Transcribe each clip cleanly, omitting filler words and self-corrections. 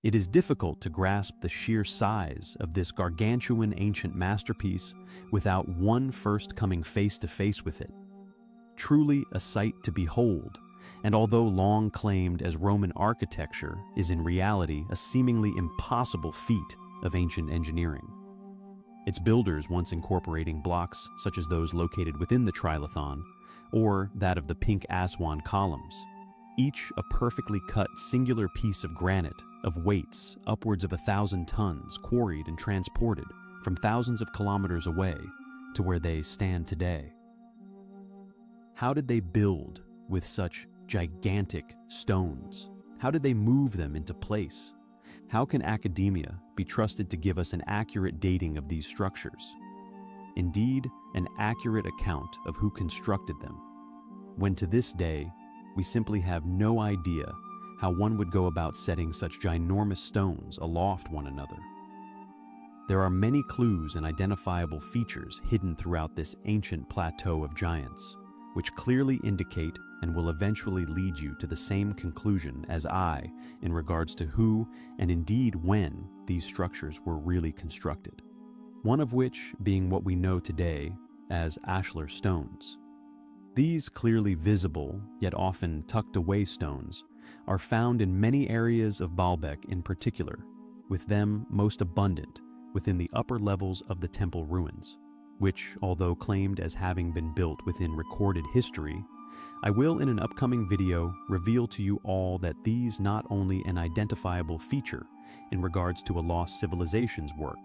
It is difficult to grasp the sheer size of this gargantuan ancient masterpiece without one first coming face to face with it. Truly a sight to behold, and although long claimed as Roman architecture, is in reality a seemingly impossible feat of ancient engineering. Its builders once incorporating blocks such as those located within the trilithon, or that of the pink Aswan columns, each a perfectly cut singular piece of granite of weights upwards of 1,000 tons quarried and transported from thousands of kilometers away to where they stand today. How did they build with such gigantic stones? How did they move them into place? How can academia be trusted to give us an accurate dating of these structures? Indeed, an accurate account of who constructed them, when to this day, we simply have no idea how one would go about setting such ginormous stones aloft one another. There are many clues and identifiable features hidden throughout this ancient plateau of giants, which clearly indicate and will eventually lead you to the same conclusion as I in regards to who and indeed when these structures were really constructed. One of which being what we know today as ashlar stones. These clearly visible, yet often tucked away stones, are found in many areas of Baalbek in particular, with them most abundant within the upper levels of the temple ruins, which, although claimed as having been built within recorded history, I will in an upcoming video reveal to you all that these not only an identifiable feature in regards to a lost civilization's work,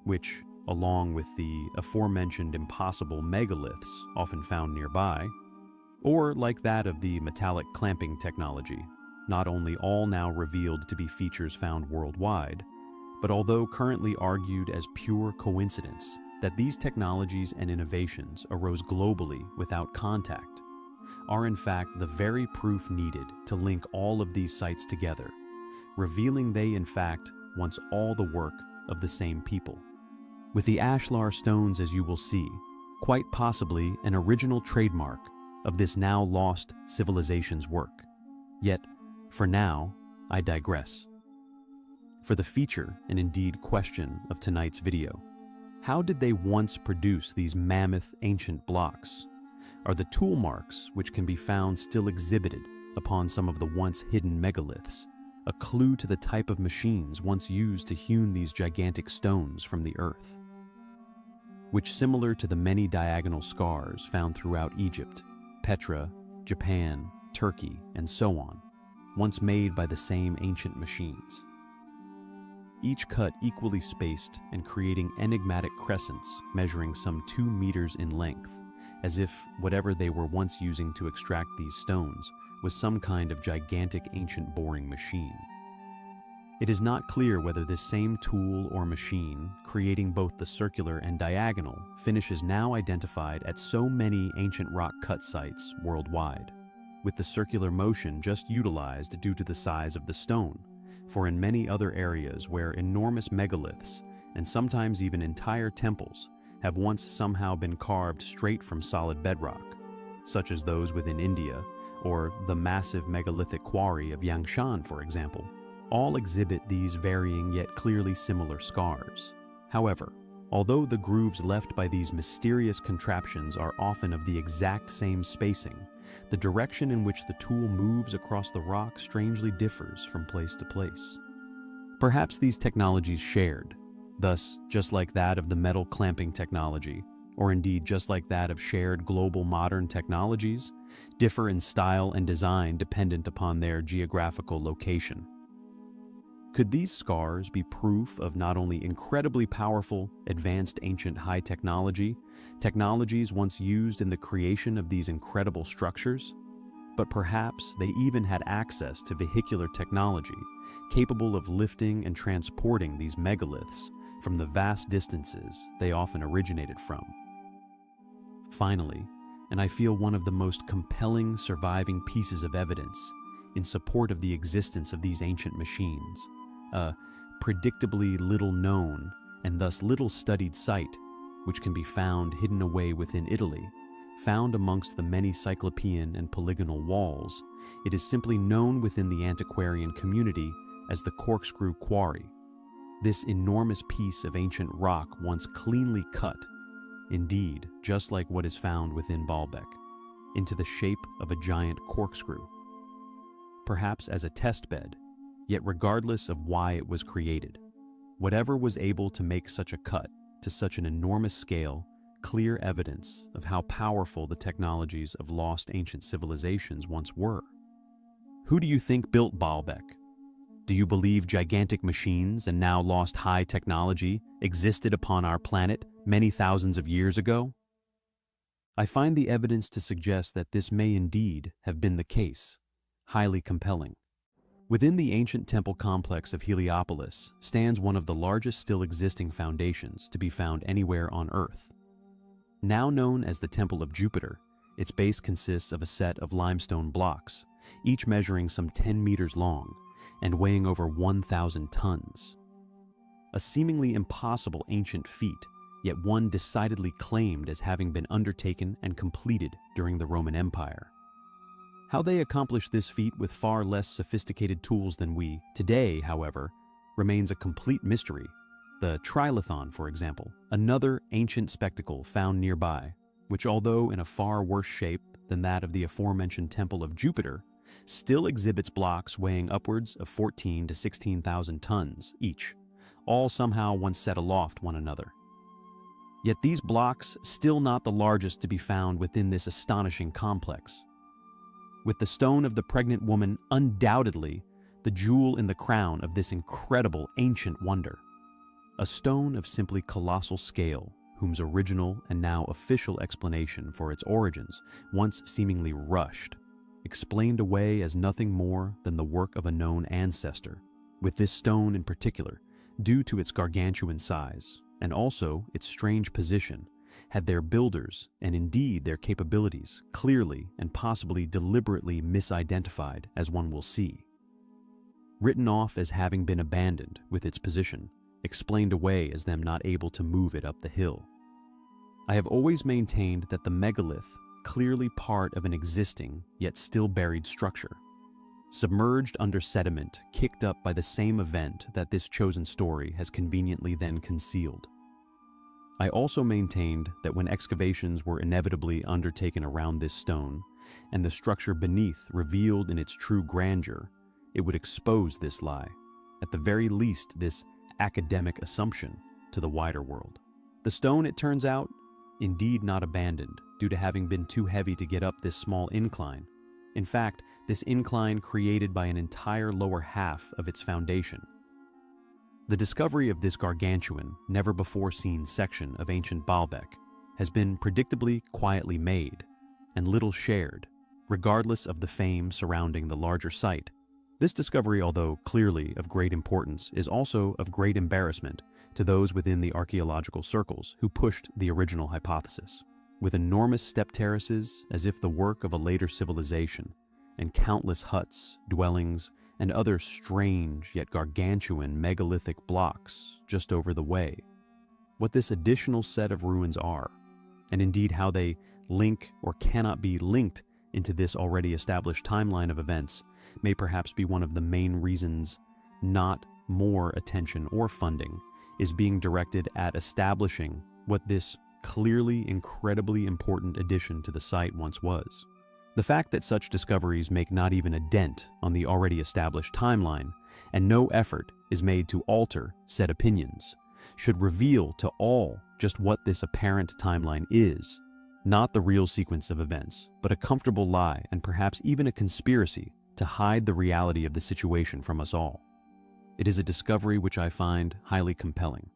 which, along with the aforementioned impossible megaliths often found nearby, or like that of the metallic clamping technology, not only all now revealed to be features found worldwide, but although currently argued as pure coincidence that these technologies and innovations arose globally without contact, are in fact the very proof needed to link all of these sites together, revealing they in fact once all the work of the same people. With the ashlar stones, as you will see, quite possibly an original trademark of this now lost civilization's work. Yet, for now, I digress. For the feature and indeed question of tonight's video, how did they once produce these mammoth ancient blocks? Are the tool marks which can be found still exhibited upon some of the once hidden megaliths a clue to the type of machines once used to hewn these gigantic stones from the earth? Which, similar to the many diagonal scars found throughout Egypt, Petra, Japan, Turkey, and so on, once made by the same ancient machines. Each cut equally spaced and creating enigmatic crescents measuring some 2 meters in length, as if whatever they were once using to extract these stones was some kind of gigantic ancient boring machine. It is not clear whether this same tool or machine, creating both the circular and diagonal, finishes now identified at so many ancient rock cut sites worldwide, with the circular motion just utilized due to the size of the stone, for in many other areas where enormous megaliths, and sometimes even entire temples, have once somehow been carved straight from solid bedrock, such as those within India, or the massive megalithic quarry of Yangshan, for example, all exhibit these varying yet clearly similar scars. However, although the grooves left by these mysterious contraptions are often of the exact same spacing, the direction in which the tool moves across the rock strangely differs from place to place. Perhaps these technologies shared, thus just like that of the metal clamping technology, or indeed just like that of shared global modern technologies, differ in style and design dependent upon their geographical location. Could these scars be proof of not only incredibly powerful, advanced ancient high technologies once used in the creation of these incredible structures, but perhaps they even had access to vehicular technology capable of lifting and transporting these megaliths from the vast distances they often originated from. Finally, and I feel one of the most compelling surviving pieces of evidence in support of the existence of these ancient machines, a predictably little known and thus little studied site which can be found hidden away within Italy, found amongst the many cyclopean and polygonal walls. It is simply known within the antiquarian community as the Corkscrew Quarry. This enormous piece of ancient rock once cleanly cut, indeed, just like what is found within Baalbek, into the shape of a giant corkscrew. Perhaps as a test bed, yet regardless of why it was created, whatever was able to make such a cut to such an enormous scale, clear evidence of how powerful the technologies of lost ancient civilizations once were. Who do you think built Baalbek? Do you believe gigantic machines and now lost high technology existed upon our planet many thousands of years ago? I find the evidence to suggest that this may indeed have been the case, highly compelling. Within the ancient temple complex of Heliopolis stands one of the largest still existing foundations to be found anywhere on Earth. Now known as the Temple of Jupiter, its base consists of a set of limestone blocks, each measuring some 10 meters long and weighing over 1,000 tons. A seemingly impossible ancient feat, yet one decidedly claimed as having been undertaken and completed during the Roman Empire. How they accomplished this feat with far less sophisticated tools than we today, however, remains a complete mystery. The trilithon, for example, another ancient spectacle found nearby, which although in a far worse shape than that of the aforementioned Temple of Jupiter, still exhibits blocks weighing upwards of 14 to 16,000 tons each, all somehow once set aloft one another. Yet these blocks still not the largest to be found within this astonishing complex. With the stone of the pregnant woman undoubtedly the jewel in the crown of this incredible ancient wonder. A stone of simply colossal scale, whose original and now official explanation for its origins, once seemingly rushed, explained away as nothing more than the work of a known ancestor, with this stone in particular, due to its gargantuan size, and also its strange position, had their builders, and indeed their capabilities, clearly and possibly deliberately misidentified, as one will see. Written off as having been abandoned with its position, explained away as them not able to move it up the hill. I have always maintained that the megalith clearly part of an existing yet still buried structure, submerged under sediment kicked up by the same event that this chosen story has conveniently then concealed. I also maintained that when excavations were inevitably undertaken around this stone, and the structure beneath revealed in its true grandeur, it would expose this lie, at the very least this academic assumption, to the wider world. The stone, it turns out, indeed not abandoned due to having been too heavy to get up this small incline. In fact, this incline created by an entire lower half of its foundation. The discovery of this gargantuan, never-before-seen section of ancient Baalbek has been predictably quietly made and little shared, regardless of the fame surrounding the larger site. This discovery, although clearly of great importance, is also of great embarrassment to those within the archaeological circles who pushed the original hypothesis. With enormous step terraces as if the work of a later civilization, and countless huts, dwellings, and other strange yet gargantuan megalithic blocks just over the way. What this additional set of ruins are, and indeed how they link or cannot be linked into this already established timeline of events, may perhaps be one of the main reasons not more attention or funding is being directed at establishing what this clearly incredibly important addition to the site once was. The fact that such discoveries make not even a dent on the already established timeline, and no effort is made to alter said opinions, should reveal to all just what this apparent timeline is, not the real sequence of events, but a comfortable lie and perhaps even a conspiracy to hide the reality of the situation from us all. It is a discovery which I find highly compelling.